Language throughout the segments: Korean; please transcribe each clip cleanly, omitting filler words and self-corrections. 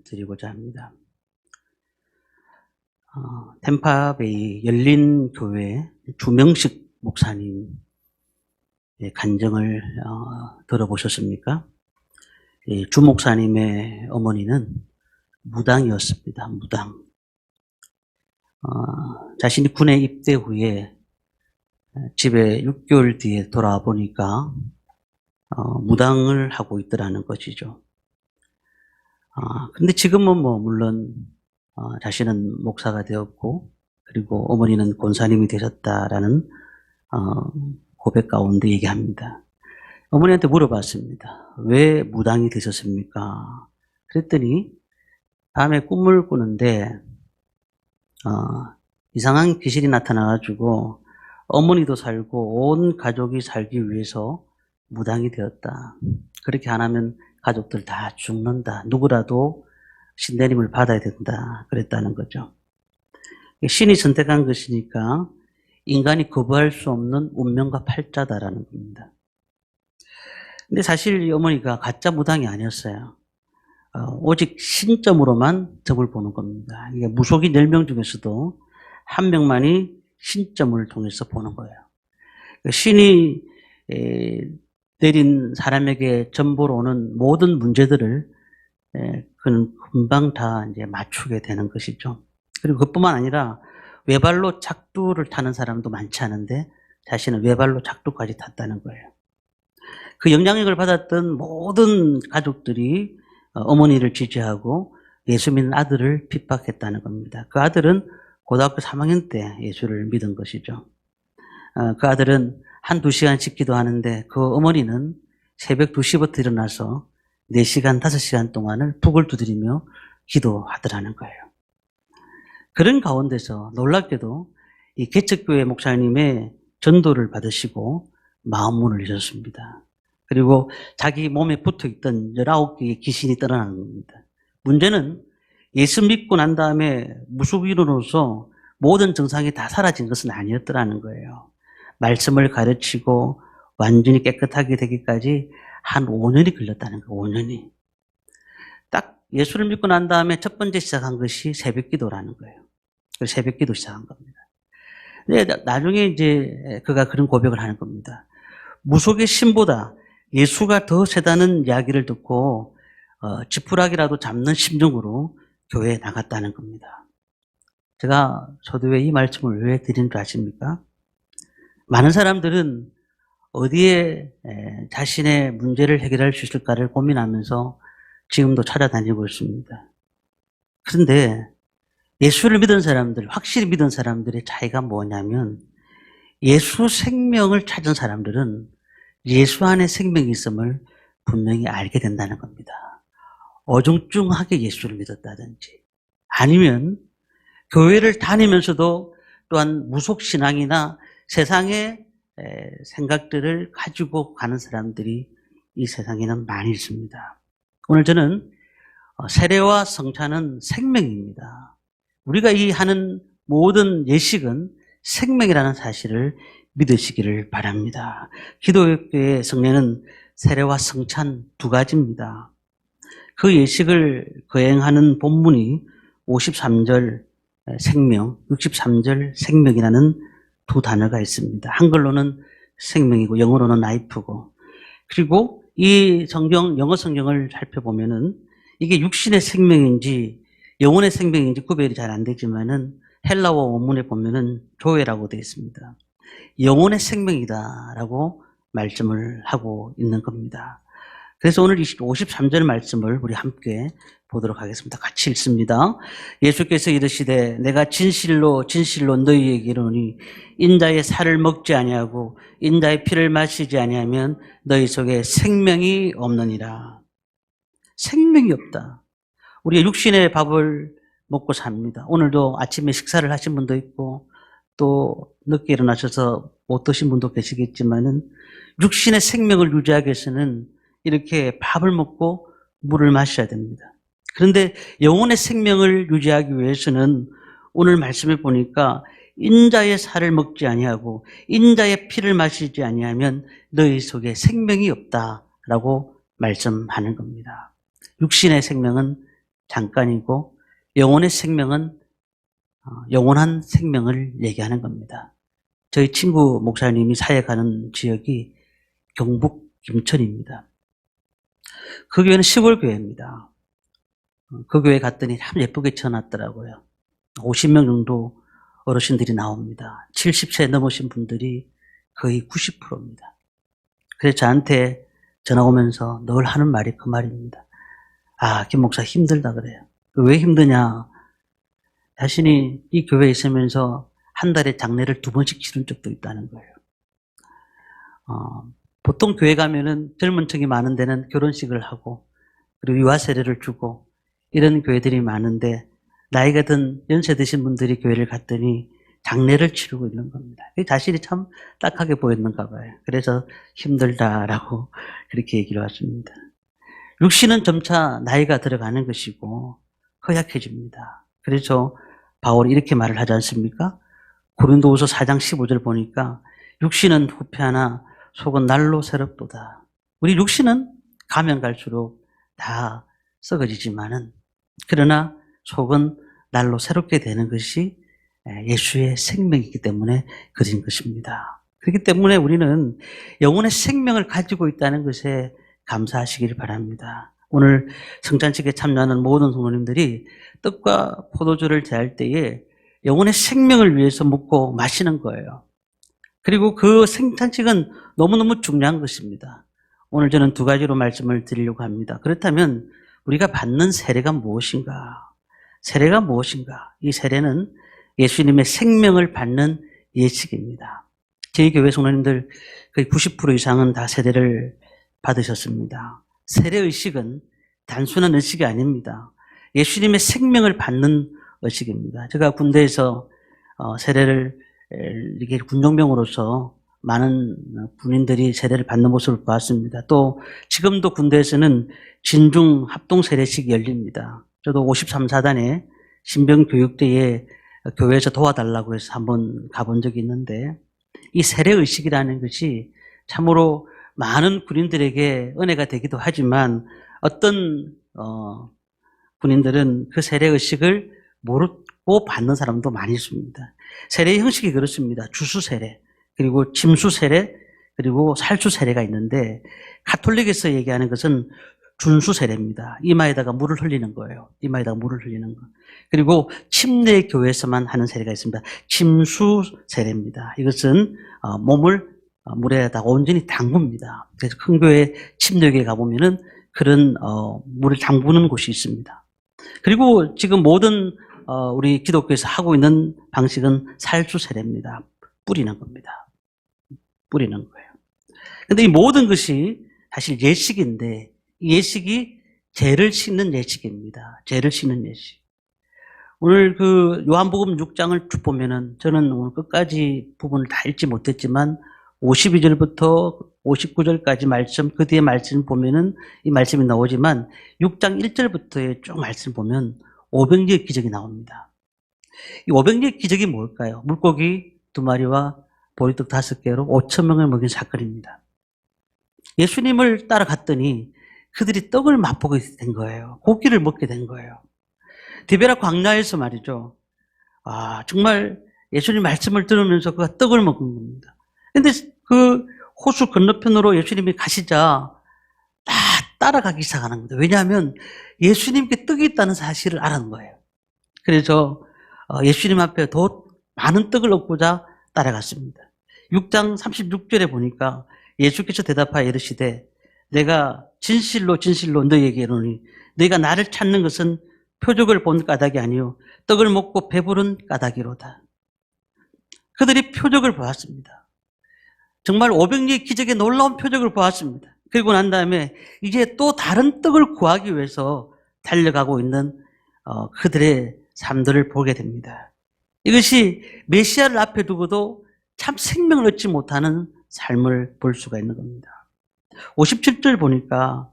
드리고자 합니다. 템파베이 열린교회 주명식 목사님 간증을 들어보셨습니까? 주 목사님의 어머니는 무당이었습니다. 무당. 자신이 군에 입대 후에 집에 6개월 뒤에 돌아와 보니까 무당을 하고 있더라는 것이죠. 근데 지금은 물론 자신은 목사가 되었고, 그리고 어머니는 권사님이 되셨다라는 고백 가운데 얘기합니다. 어머니한테 물어봤습니다. 왜 무당이 되셨습니까? 그랬더니 밤에 꿈을 꾸는데 이상한 귀신이 나타나가지고 어머니도 살고 온 가족이 살기 위해서 무당이 되었다. 그렇게 안 하면 가족들 다 죽는다. 누구라도 신내림을 받아야 된다. 그랬다는 거죠. 신이 선택한 것이니까 인간이 거부할 수 없는 운명과 팔자다라는 겁니다. 근데 사실 이 어머니가 가짜 무당이 아니었어요. 오직 신점으로만 점을 보는 겁니다. 이게 무속인 10명 중에서도 한 명만이 신점을 통해서 보는 거예요. 신이 내린 사람에게 점 보러 오는 모든 문제들을 그는 금방 다 이제 맞추게 되는 것이죠. 그리고 그뿐만 아니라 외발로 작두를 타는 사람도 많지 않은데 자신은 외발로 작두까지 탔다는 거예요. 그 영향력을 받았던 모든 가족들이 어머니를 지지하고 예수 믿는 아들을 핍박했다는 겁니다. 그 아들은 고등학교 3학년 때 예수를 믿은 것이죠. 그 아들은 한두 시간씩 기도하는데 그 어머니는 새벽 2시부터 일어나서 4시간, 5시간 동안을 북을 두드리며 기도하더라는 거예요. 그런 가운데서 놀랍게도 이 개척교회 목사님의 전도를 받으시고 마음문을 여셨습니다. 그리고 자기 몸에 붙어있던 19개의 귀신이 떠나는 겁니다. 문제는 예수 믿고 난 다음에 무속인으로서 모든 증상이 다 사라진 것은 아니었더라는 거예요. 말씀을 가르치고 완전히 깨끗하게 되기까지 한 5년이 걸렸다는 거예요. 5년이. 딱 예수를 믿고 난 다음에 첫 번째 시작한 것이 새벽기도라는 거예요. 그래서 새벽기도 시작한 겁니다. 근데 나중에 이제 그가 그런 고백을 하는 겁니다. 무속의 신보다 예수가 더 세다는 이야기를 듣고 지푸라기라도 잡는 심정으로 교회에 나갔다는 겁니다. 제가 서두에 이 말씀을 왜 드린 줄 아십니까? 많은 사람들은 어디에 자신의 문제를 해결할 수 있을까를 고민하면서 지금도 찾아다니고 있습니다. 그런데 예수를 믿은 사람들, 확실히 믿은 사람들의 차이가 뭐냐면 예수 생명을 찾은 사람들은 예수 안에 생명이 있음을 분명히 알게 된다는 겁니다. 어중중하게 예수를 믿었다든지 아니면 교회를 다니면서도 또한 무속신앙이나 세상의 생각들을 가지고 가는 사람들이 이 세상에는 많이 있습니다. 오늘 저는 세례와 성찬은 생명입니다. 우리가 이 하는 모든 예식은 생명이라는 사실을 믿으시기를 바랍니다. 기독교의 성례는 세례와 성찬 두 가지입니다. 그 예식을 거행하는 본문이 53절 생명, 63절 생명이라는 두 단어가 있습니다. 한글로는 생명이고 영어로는 라이프고, 그리고 이 성경, 영어 성경을 살펴보면은 이게 육신의 생명인지 영혼의 생명인지 구별이 잘 안 되지만은 헬라어 원문에 보면은 조에라고 되어 있습니다. 영혼의 생명이다라고 말씀을 하고 있는 겁니다. 그래서 오늘 53절 말씀을 우리 함께 보도록 하겠습니다. 같이 읽습니다. 예수께서 이르시되 내가 진실로 진실로 너희에게 이르노니 인자의 살을 먹지 아니하고 인자의 피를 마시지 아니하면 너희 속에 생명이 없느니라. 생명이 없다. 우리가 육신의 밥을 먹고 삽니다. 오늘도 아침에 식사를 하신 분도 있고 또 늦게 일어나셔서 못 드신 분도 계시겠지만은 육신의 생명을 유지하기 위해서는 이렇게 밥을 먹고 물을 마셔야 됩니다. 그런데 영혼의 생명을 유지하기 위해서는 오늘 말씀에 보니까 인자의 살을 먹지 아니하고 인자의 피를 마시지 아니하면 너희 속에 생명이 없다라고 말씀하는 겁니다. 육신의 생명은 잠깐이고 영혼의 생명은 영원한 생명을 얘기하는 겁니다. 저희 친구 목사님이 사역하는 지역이 경북 김천입니다. 그 교회는 시골 교회입니다. 그 교회 갔더니 참 예쁘게 쳐놨더라고요. 50명 정도 어르신들이 나옵니다. 70세 넘으신 분들이 거의 90%입니다. 그래서 저한테 전화 오면서 늘 하는 말이 그 말입니다. 아, 김 목사 힘들다 그래요. 왜 힘드냐? 자신이 이 교회에 있으면서 한 달에 장례를 2번씩 치른 적도 있다는 거예요. 보통 교회 가면은 젊은 층이 많은 데는 결혼식을 하고 그리고 유아 세례를 주고 이런 교회들이 많은데 나이가 든 연세 드신 분들이 교회를 갔더니 장례를 치르고 있는 겁니다. 자신이 참 딱하게 보였는가 봐요. 그래서 힘들다라고 그렇게 얘기를 왔습니다. 육신은 점차 나이가 들어가는 것이고 허약해집니다. 그래서 바울이 이렇게 말을 하지 않습니까? 고린도후서 4장 15절 보니까 육신은 후패하나 속은 날로 새롭도다. 우리 육신은 가면 갈수록 다 썩어지지만은 그러나 속은 날로 새롭게 되는 것이 예수의 생명이기 때문에 그런 것입니다. 그렇기 때문에 우리는 영혼의 생명을 가지고 있다는 것에 감사하시길 바랍니다. 오늘 성찬식에 참여하는 모든 성도님들이 떡과 포도주를 제할 때에 영혼의 생명을 위해서 먹고 마시는 거예요. 그리고 그 성찬식은 너무너무 중요한 것입니다. 오늘 저는 2가지로 말씀을 드리려고 합니다. 그렇다면 우리가 받는 세례가 무엇인가? 세례가 무엇인가? 이 세례는 예수님의 생명을 받는 예식입니다. 저희 교회 성도님들 거의 90% 이상은 다 세례를 받으셨습니다. 세례의식은 단순한 의식이 아닙니다. 예수님의 생명을 받는 의식입니다. 제가 군대에서 세례를 이렇게 군종병으로서 많은 군인들이 세례를 받는 모습을 보았습니다. 또 지금도 군대에서는 진중 합동 세례식이 열립니다. 저도 53사단에 신병교육대에 교회에서 도와달라고 해서 한번 가본 적이 있는데 이 세례의식이라는 것이 참으로 많은 군인들에게 은혜가 되기도 하지만 어떤 군인들은 그 세례의식을 모르고 받는 사람도 많이 있습니다. 세례의 형식이 그렇습니다. 주수세례, 그리고 침수세례, 그리고 살수세례가 있는데 가톨릭에서 얘기하는 것은 준수세례입니다. 이마에다가 물을 흘리는 거예요. 이마에다가 물을 흘리는 거. 그리고 침례 교회에서만 하는 세례가 있습니다. 침수세례입니다. 이것은 몸을 물에다가 온전히 담굽니다. 그래서 큰 교회 침례교회 가보면은 그런 물을 담그는 곳이 있습니다. 그리고 지금 모든 우리 기독교에서 하고 있는 방식은 살수세례입니다. 뿌리는 겁니다. 뿌리는 거예요. 그런데 이 모든 것이 사실 예식인데 이 예식이 죄를 씻는 예식입니다. 죄를 씻는 예식. 오늘 그 요한복음 6장을 쭉 보면은 저는 오늘 끝까지 부분을 다 읽지 못했지만 52절부터 59절까지 말씀, 그 뒤에 말씀 보면은 이 말씀이 나오지만 6장 1절부터의 쭉 말씀 보면 오병이의 기적이 나옵니다. 이 오병이의 기적이 뭘까요? 물고기 2마리와 보리떡 5개로 5,000명을 먹인 사건입니다. 예수님을 따라갔더니 그들이 떡을 맛보게 된 거예요. 고기를 먹게 된 거예요. 디베라 광야에서 말이죠. 정말 예수님 말씀을 들으면서 그가 떡을 먹은 겁니다. 근데 그 호수 건너편으로 예수님이 가시자 다 따라가기 시작하는 겁니다. 왜냐하면 예수님께 떡이 있다는 사실을 알았는 거예요. 그래서 예수님 앞에 더 많은 떡을 얻고자 따라갔습니다. 6장 36절에 보니까 예수께서 대답하여 이르시되 내가 진실로 진실로 너희에게 이르노니 너희가 나를 찾는 것은 표적을 본 까닭이 아니요 떡을 먹고 배부른 까닭이로다. 그들이 표적을 보았습니다. 정말 오병이의 기적에 놀라운 표적을 보았습니다. 그리고 난 다음에 이제 또 다른 떡을 구하기 위해서 달려가고 있는 그들의 삶들을 보게 됩니다. 이것이 메시아를 앞에 두고도 참 생명을 얻지 못하는 삶을 볼 수가 있는 겁니다. 57절 보니까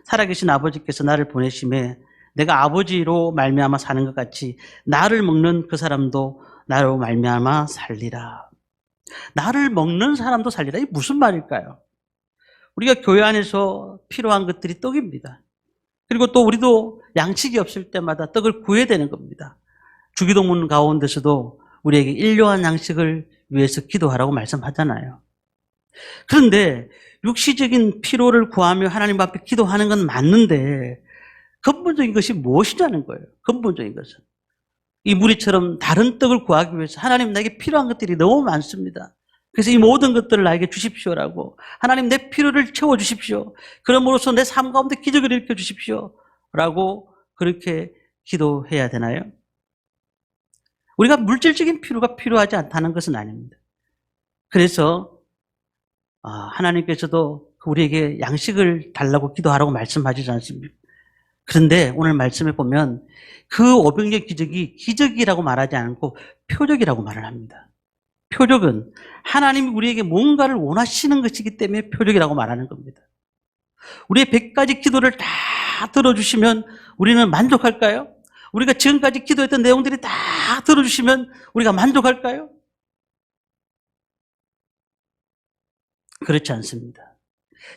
살아계신 아버지께서 나를 보내심에 내가 아버지로 말미암아 사는 것 같이 나를 먹는 그 사람도 나로 말미암아 살리라. 나를 먹는 사람도 살리라. 이게 무슨 말일까요? 우리가 교회 안에서 필요한 것들이 떡입니다. 그리고 또 우리도 양식이 없을 때마다 떡을 구해야 되는 겁니다. 주기도문 가운데서도 우리에게 일용할 양식을 위해서 기도하라고 말씀하잖아요. 그런데 육시적인 필요를 구하며 하나님 앞에 기도하는 건 맞는데 근본적인 것이 무엇이냐는 거예요. 근본적인 것은. 이 무리처럼 다른 떡을 구하기 위해서 하나님 나에게 필요한 것들이 너무 많습니다. 그래서 이 모든 것들을 나에게 주십시오라고, 하나님 내 필요를 채워주십시오, 그럼으로써 내 삶 가운데 기적을 일으켜 주십시오 라고 그렇게 기도해야 되나요? 우리가 물질적인 필요가 필요하지 않다는 것은 아닙니다. 그래서 하나님께서도 우리에게 양식을 달라고 기도하라고 말씀하시지 않습니까? 그런데 오늘 말씀에 보면 그 500년 기적이 기적이라고 말하지 않고 표적이라고 말을 합니다. 표적은 하나님이 우리에게 뭔가를 원하시는 것이기 때문에 표적이라고 말하는 겁니다. 우리의 100가지 기도를 다 들어주시면 우리는 만족할까요? 우리가 지금까지 기도했던 내용들이 다 들어주시면 우리가 만족할까요? 그렇지 않습니다.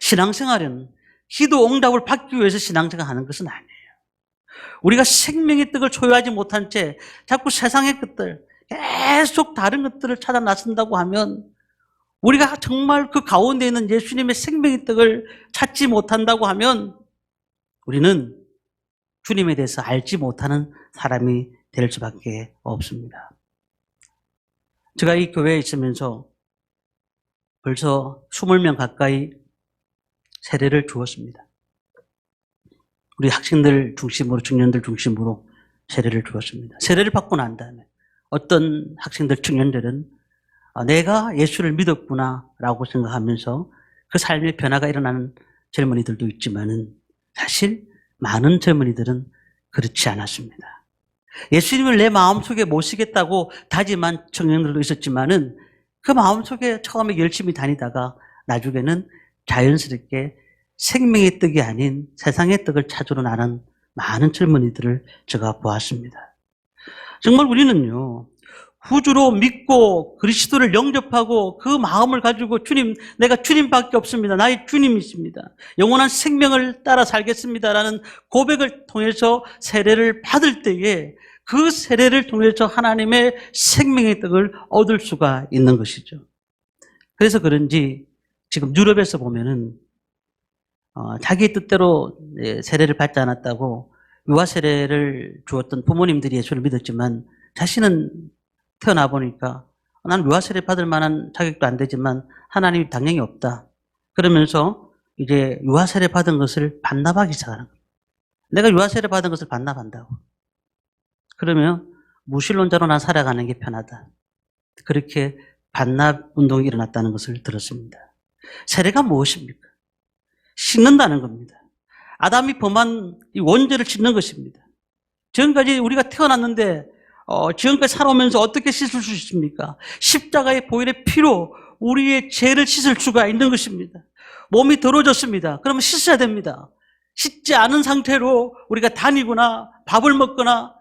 신앙생활은 기도 응답을 받기 위해서 신앙생활을 하는 것은 아니에요. 우리가 생명의 떡을 소유하지 못한 채 자꾸 세상의 것들, 계속 다른 것들을 찾아 나선다고 하면, 우리가 정말 그 가운데 있는 예수님의 생명의 떡을 찾지 못한다고 하면 우리는 주님에 대해서 알지 못하는 사람이 될 수밖에 없습니다. 제가 이 교회에 있으면서 벌써 20명 가까이 세례를 주었습니다. 우리 학생들 중심으로, 청년들 중심으로 세례를 주었습니다. 세례를 받고 난 다음에 어떤 학생들, 청년들은 내가 예수를 믿었구나 라고 생각하면서 그 삶의 변화가 일어나는 젊은이들도 있지만은 사실 많은 젊은이들은 그렇지 않았습니다. 예수님을 내 마음속에 모시겠다고 다짐한 청년들도 있었지만은 그 마음속에 처음에 열심히 다니다가 나중에는 자연스럽게 생명의 떡이 아닌 세상의 떡을 찾으러 나는 많은 젊은이들을 제가 보았습니다. 정말 우리는요, 구주로 믿고 그리스도를 영접하고 그 마음을 가지고 주님, 내가 주님밖에 없습니다, 나의 주님이십니다, 영원한 생명을 따라 살겠습니다라는 고백을 통해서 세례를 받을 때에 그 세례를 통해서 하나님의 생명의 떡을 얻을 수가 있는 것이죠. 그래서 그런지 지금 유럽에서 보면은 자기 뜻대로 세례를 받지 않았다고 유아 세례를 주었던 부모님들이 예수를 믿었지만 자신은 태어나 보니까 난 유아 세례 받을 만한 자격도 안 되지만 하나님이 당연히 없다, 그러면서 이제 유아 세례 받은 것을 반납하기 시작하는 거예요. 내가 유아 세례 받은 것을 반납한다고. 그러면 무신론자로 난 살아가는 게 편하다, 그렇게 반납 운동이 일어났다는 것을 들었습니다. 세례가 무엇입니까? 씻는다는 겁니다. 아담이 범한 이 원죄를 씻는 것입니다. 지금까지 우리가 태어났는데 지금까지 살아오면서 어떻게 씻을 수 있습니까? 십자가의 보혈의 피로 우리의 죄를 씻을 수가 있는 것입니다. 몸이 더러워졌습니다. 그러면 씻어야 됩니다. 씻지 않은 상태로 우리가 다니거나 밥을 먹거나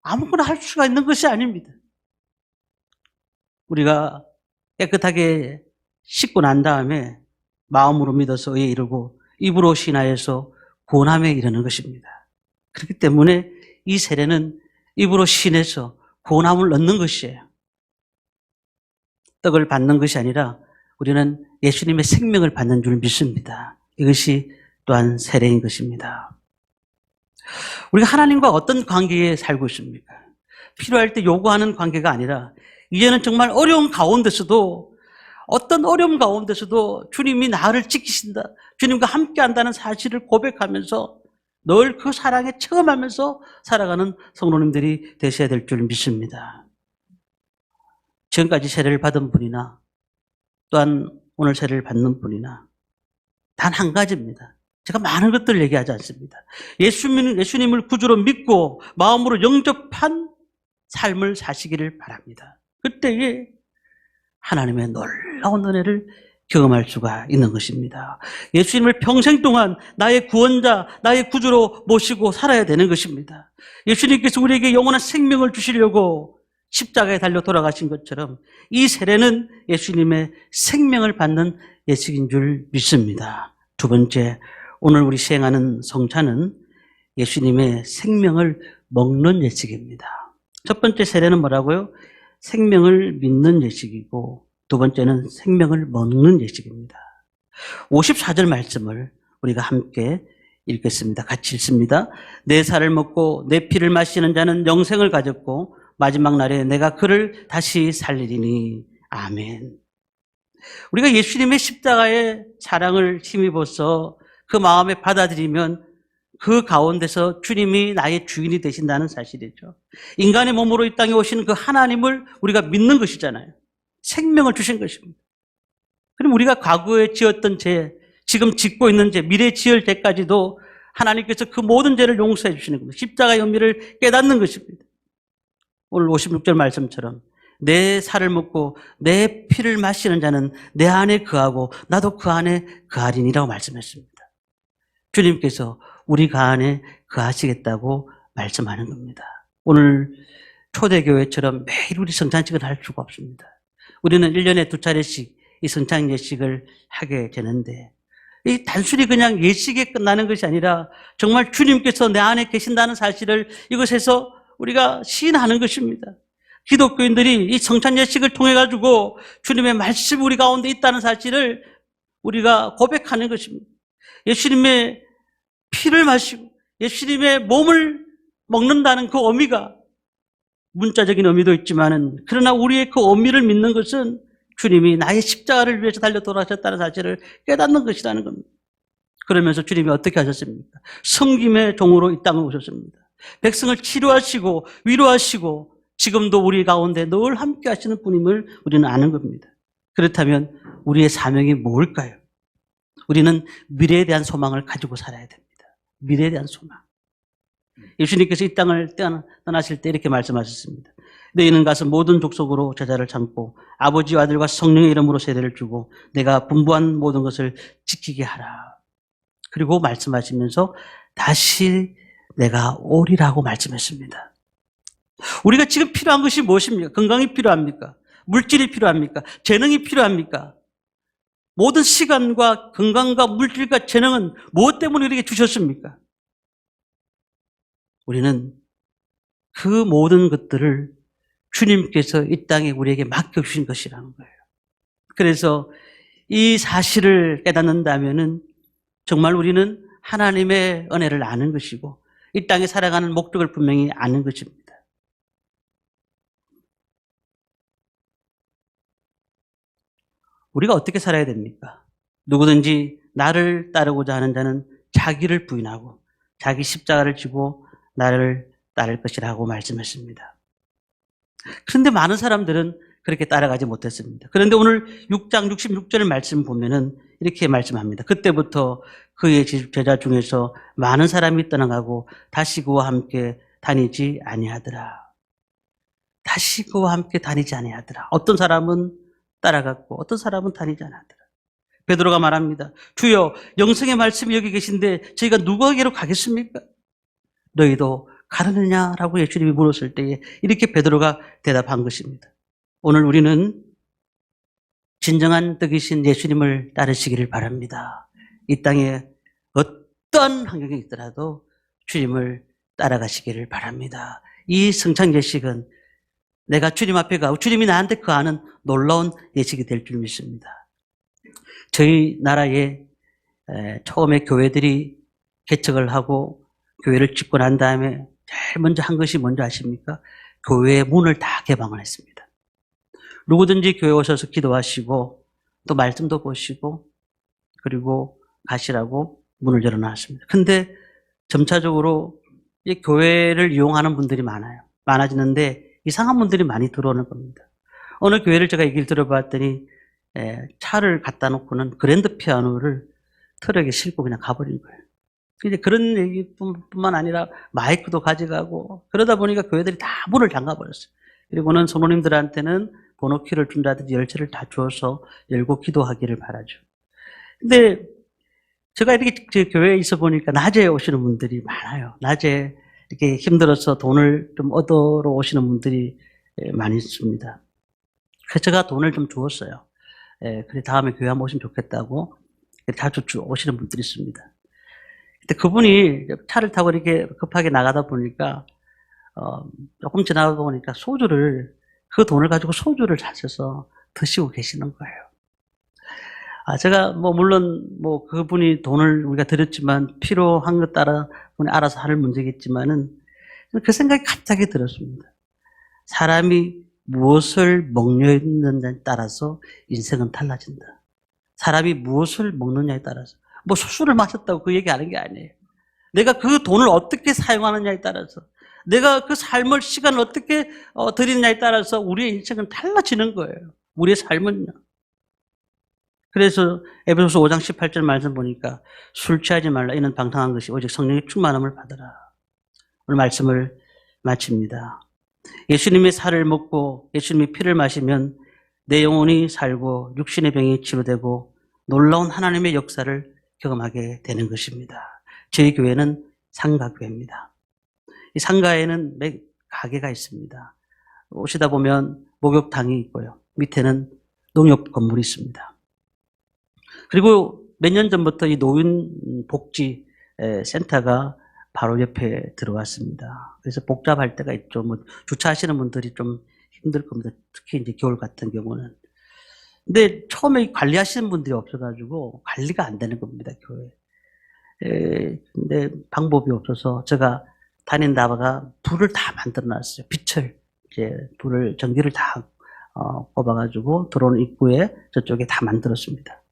아무거나 할 수가 있는 것이 아닙니다. 우리가 깨끗하게 씻고 난 다음에 마음으로 믿어서 의에 이르고 입으로 신하여서 구원함에 이르는 것입니다. 그렇기 때문에 이 세례는 입으로 신해서 구원함을 얻는 것이에요. 떡을 받는 것이 아니라 우리는 예수님의 생명을 받는 줄 믿습니다. 이것이 또한 세례인 것입니다. 우리가 하나님과 어떤 관계에 살고 있습니까? 필요할 때 요구하는 관계가 아니라 이제는 정말 어려운 가운데서도, 어떤 어려움 가운데서도 주님이 나를 지키신다, 주님과 함께 한다는 사실을 고백하면서 늘 그 사랑에 체험하면서 살아가는 성도님들이 되셔야 될 줄 믿습니다. 지금까지 세례를 받은 분이나 또한 오늘 세례를 받는 분이나 단 한 가지입니다. 제가 많은 것들을 얘기하지 않습니다. 예수님을 구주로 믿고 마음으로 영접한 삶을 사시기를 바랍니다. 그때에 하나님의 놀라운 은혜를 경험할 수가 있는 것입니다. 예수님을 평생 동안 나의 구원자, 나의 구주로 모시고 살아야 되는 것입니다. 예수님께서 우리에게 영원한 생명을 주시려고 십자가에 달려 돌아가신 것처럼 이 세례는 예수님의 생명을 받는 예식인 줄 믿습니다. 두 번째, 오늘 우리 시행하는 성찬은 예수님의 생명을 먹는 예식입니다. 첫 번째 세례는 뭐라고요? 생명을 믿는 예식이고 두 번째는 생명을 먹는 예식입니다. 54절 말씀을 우리가 함께 읽겠습니다. 같이 읽습니다. 내 살을 먹고 내 피를 마시는 자는 영생을 가졌고 마지막 날에 내가 그를 다시 살리리니. 아멘. 우리가 예수님의 십자가의 사랑을 힘입어서 그 마음에 받아들이면 그 가운데서 주님이 나의 주인이 되신다는 사실이죠. 인간의 몸으로 이 땅에 오신 그 하나님을 우리가 믿는 것이잖아요. 생명을 주신 것입니다. 그럼 우리가 과거에 지었던 죄, 지금 짓고 있는 죄, 미래 지을 죄까지도 하나님께서 그 모든 죄를 용서해 주시는 겁니다. 십자가의 의미를 깨닫는 것입니다. 오늘 56절 말씀처럼 내 살을 먹고 내 피를 마시는 자는 내 안에 거하고 나도 그 안에 거하리니라고 말씀했습니다. 주님께서 우리가 안에 거하시겠다고 말씀하는 겁니다. 오늘 초대교회처럼 매일 우리 성찬식을 할 수가 없습니다. 우리는 1년에 2차례씩 이 성찬 예식을 하게 되는데 이 단순히 그냥 예식에 끝나는 것이 아니라 정말 주님께서 내 안에 계신다는 사실을 이것에서 우리가 시인하는 것입니다. 기독교인들이 이 성찬 예식을 통해 가지고 주님의 말씀이 우리 가운데 있다는 사실을 우리가 고백하는 것입니다. 예수님의 피를 마시고 예수님의 몸을 먹는다는 그 의미가 문자적인 의미도 있지만은 그러나 우리의 그 의미를 믿는 것은 주님이 나의 십자가를 위해서 달려 돌아가셨다는 사실을 깨닫는 것이라는 겁니다. 그러면서 주님이 어떻게 하셨습니까? 섬김의 종으로 이 땅에 오셨습니다. 백성을 치료하시고 위로하시고 지금도 우리 가운데 늘 함께 하시는 분임을 우리는 아는 겁니다. 그렇다면 우리의 사명이 뭘까요? 우리는 미래에 대한 소망을 가지고 살아야 됩니다. 미래에 대한 소망. 예수님께서 이 땅을 떠나실 때 이렇게 말씀하셨습니다. 너희는 가서 모든 족속으로 제자를 삼고 아버지와 아들과 성령의 이름으로 세례를 주고 내가 분부한 모든 것을 지키게 하라. 그리고 말씀하시면서 다시 내가 오리라고 말씀했습니다. 우리가 지금 필요한 것이 무엇입니까? 건강이 필요합니까? 물질이 필요합니까? 재능이 필요합니까? 모든 시간과 건강과 물질과 재능은 무엇 때문에 우리에게 주셨습니까? 우리는 그 모든 것들을 주님께서 이 땅에 우리에게 맡겨주신 것이라는 거예요. 그래서 이 사실을 깨닫는다면은 정말 우리는 하나님의 은혜를 아는 것이고 이 땅에 살아가는 목적을 분명히 아는 것입니다. 우리가 어떻게 살아야 됩니까? 누구든지 나를 따르고자 하는 자는 자기를 부인하고 자기 십자가를 지고 나를 따를 것이라고 말씀했습니다. 그런데 많은 사람들은 그렇게 따라가지 못했습니다. 그런데 오늘 6장 66절 말씀 보면은 이렇게 말씀합니다. 그때부터 그의 제자 중에서 많은 사람이 떠나가고 다시 그와 함께 다니지 아니하더라. 다시 그와 함께 다니지 아니하더라. 어떤 사람은 따라갔고 어떤 사람은 다니지 않았더라. 베드로가 말합니다. 주여 영생의 말씀이 여기 계신데 저희가 누구에게로 가겠습니까? 너희도 가느냐라고 예수님이 물었을 때에 이렇게 베드로가 대답한 것입니다. 오늘 우리는 진정한 떡이신 예수님을 따르시기를 바랍니다. 이 땅에 어떤 환경이 있더라도 주님을 따라가시기를 바랍니다. 이 성찬 예식은 내가 주님 앞에 가고 주님이 나한테 거하는 놀라운 예식이 될 줄 믿습니다. 저희 나라에 처음에 교회들이 개척을 하고 교회를 짓고 난 다음에 제일 먼저 한 것이 뭔지 아십니까? 교회의 문을 다 개방을 했습니다. 누구든지 교회 오셔서 기도하시고 또 말씀도 보시고 그리고 가시라고 문을 열어놨습니다. 근데 점차적으로 이 교회를 이용하는 분들이 많아지는데 이상한 분들이 많이 들어오는 겁니다. 어느 교회를 제가 얘기를 들어봤더니 차를 갖다 놓고는 그랜드 피아노를 트럭에 싣고 그냥 가버린 거예요. 이제 그런 얘기뿐만 아니라 마이크도 가져가고 그러다 보니까 교회들이 다 문을 잠가버렸어요. 그리고는 성도님들한테는 번호키를 준다든지 열쇠를 다 주어서 열고 기도하기를 바라죠. 근데 제가 이렇게 교회에 있어 보니까 낮에 오시는 분들이 많아요. 낮에 이렇게 힘들어서 돈을 좀 얻으러 오시는 분들이 많이 있습니다. 그래서 제가 돈을 좀 주었어요. 그래 다음에 교회 한번 오시면 좋겠다고 자주 오시는 분들이 있습니다. 근데 그분이 차를 타고 이렇게 급하게 나가다 보니까 조금 지나가 보니까 그 돈을 가지고 소주를 사셔서 드시고 계시는 거예요. 제가 물론 그분이 돈을 우리가 드렸지만 필요한 것 따라 그분이 알아서 할 문제겠지만은 그 생각이 갑자기 들었습니다. 사람이 무엇을 먹느냐에 따라서 인생은 달라진다. 사람이 무엇을 먹느냐에 따라서. 술을 마셨다고 그 얘기 하는 게 아니에요. 내가 그 돈을 어떻게 사용하느냐에 따라서, 내가 그 삶을, 시간을 어떻게 드리느냐에 따라서 우리의 인생은 달라지는 거예요. 우리의 삶은요. 그래서 에베소서 5장 18절 말씀 보니까 술 취하지 말라. 이는 방탕한 것이 오직 성령의 충만함을 받으라. 오늘 말씀을 마칩니다. 예수님의 살을 먹고 예수님의 피를 마시면 내 영혼이 살고 육신의 병이 치료되고 놀라운 하나님의 역사를 경험하게 되는 것입니다. 저희 교회는 상가교회입니다. 이 상가에는 몇 가게가 있습니다. 오시다 보면 목욕탕이 있고요. 밑에는 농협 건물이 있습니다. 그리고 몇 년 전부터 이 노인복지 센터가 바로 옆에 들어왔습니다. 그래서 복잡할 때가 있죠. 주차하시는 분들이 좀 힘들 겁니다. 특히 이제 겨울 같은 경우는. 근데 처음에 관리하시는 분들이 없어가지고 관리가 안 되는 겁니다, 교회. 근데 방법이 없어서 제가 다닌다가 불을 다 만들어 놨어요. 전기를 다 꼽아가지고 들어오는 입구에 저쪽에 다 만들었습니다.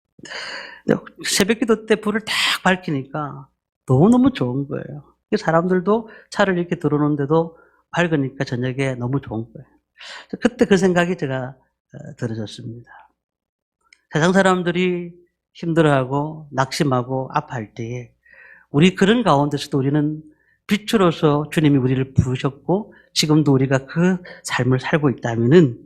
새벽 기도 때 불을 딱 밝히니까 너무너무 좋은 거예요. 사람들도 차를 이렇게 들어오는데도 밝으니까 저녁에 너무 좋은 거예요. 그때 그 생각이 제가 들어졌습니다. 세상 사람들이 힘들어하고 낙심하고 아파할 때에 우리 그런 가운데서도 우리는 빛으로서 주님이 우리를 부르셨고 지금도 우리가 그 삶을 살고 있다면은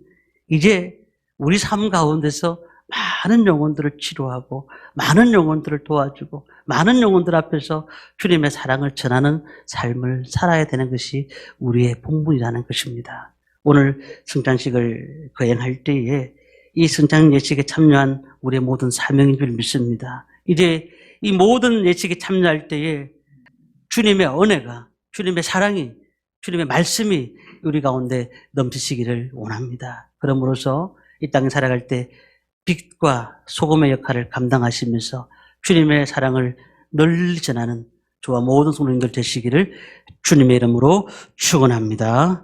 이제 우리 삶 가운데서 많은 영혼들을 치료하고 많은 영혼들을 도와주고 많은 영혼들 앞에서 주님의 사랑을 전하는 삶을 살아야 되는 것이 우리의 본분이라는 것입니다. 오늘 성찬식을 거행할 때에 이 성찬 예식에 참여한 우리의 모든 사명인 줄 믿습니다. 이제 이 모든 예식에 참여할 때에 주님의 은혜가, 주님의 사랑이, 주님의 말씀이 우리 가운데 넘치시기를 원합니다. 그러므로서 이 땅에 살아갈 때 빛과 소금의 역할을 감당하시면서 주님의 사랑을 널리 전하는 저와 모든 성도님들 되시기를 주님의 이름으로 축원합니다.